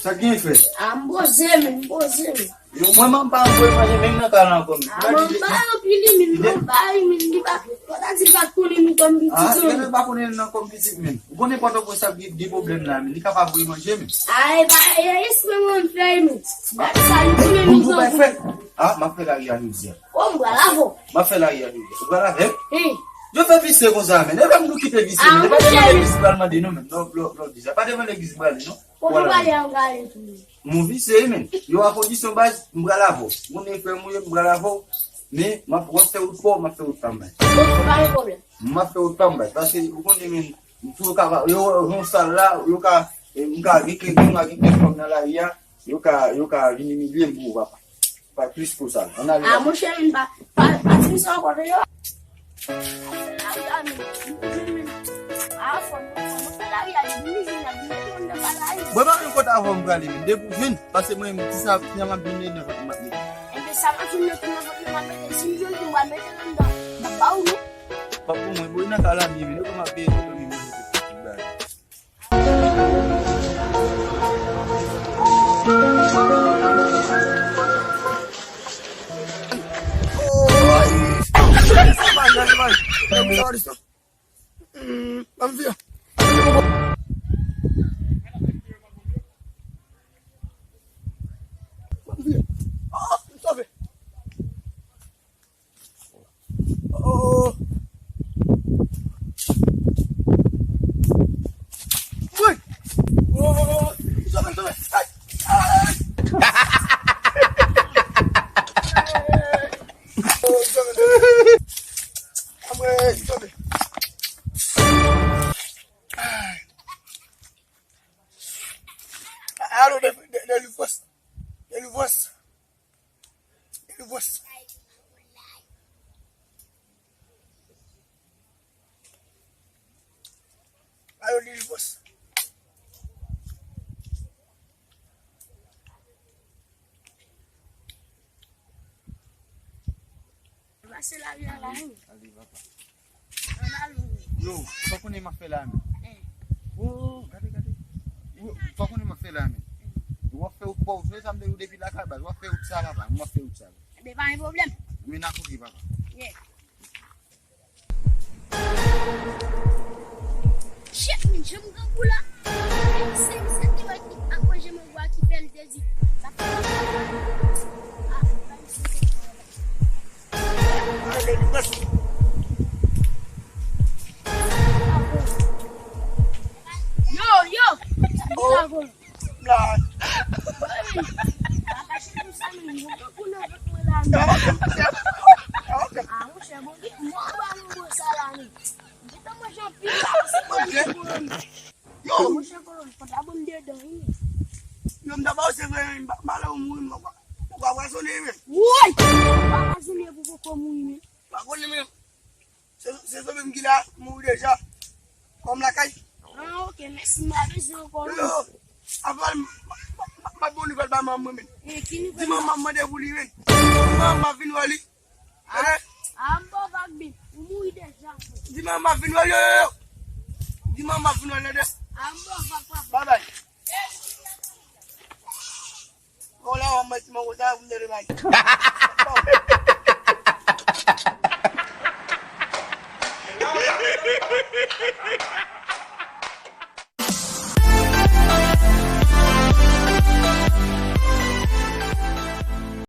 Sa gen fè? Mboze men. Yo mwen man pa mwen manje men nan kalan kon. Mba pili min, mba min di ba. Wala si ba kuni mi kon biti to. Kene ba konen nan kompitik men. Konen poto ko sa di problem la men. Di kapab pou manje men. Ay ba, yes men mon fè men. Ba sa yu kuni mi Mwen kon. ba fè? Ma fè la riyan yu diya. O mga lavo. Ma fè la riyan yu diya. Mwen la fè? Hey. Yo fè vise kon sa men. E ba mwen kite vise men. E ba devan l'eglis balman di nou men. Non diya. Pa devan l'eglis balman di nou. Kono ba li an gale tou. Mon vise men. Yo a kondisyon baz mga lavo. Mwen e fè mwen mga lavo. Mais ma fè ou po, ma fè ou tambay. Ma fè ou tambay. Parce que vous connaissez men. Yo sal la. Yo ka gike kom nan la riyan. Yo ka vini milyen mou wapa. Pas plus pour ça. Mon cher min ba. Pas sa kote yo. Bon ba yon kota avon mga li men. De pou vin. Parce que mwen ti sa nyaman bine ne vat mat li. Sama sunnah na vat sinjon tu wa meten ndo. Da baulu. Pa pou mwen boy na kala mi men. Yo ma pe to mi mwen. C'est la vie à la haine. Yo, pa konen ma fè la men. Oh, gade. Yo, pa konen ma fè la men. Yo fè ou pou, fè samde ou depi la kalbaz. Yo fè ou tsa la ba, yo fè ou tsa la. De pas un problème. Mi na kou ki ba. Yeah. Chef, min, je me gambou là. C'est qui va qui, à quoi je me vois qui fait le désir. C'est ça même qui l'a mouru déjà. Comme la caille. Ah, ok, merci, ma vie, Avant, ma bonne nouvelle, ma maman. Qui nous Dis-moi, maman, de vous livrer. Dis-moi, vin wali. bon, Bagbi, vous mourrez déjà. Dis-moi, vin wali. Dis-moi, vin wali. Bon, Bye bye. Oh là, on m'a dit, mon gars, vous ne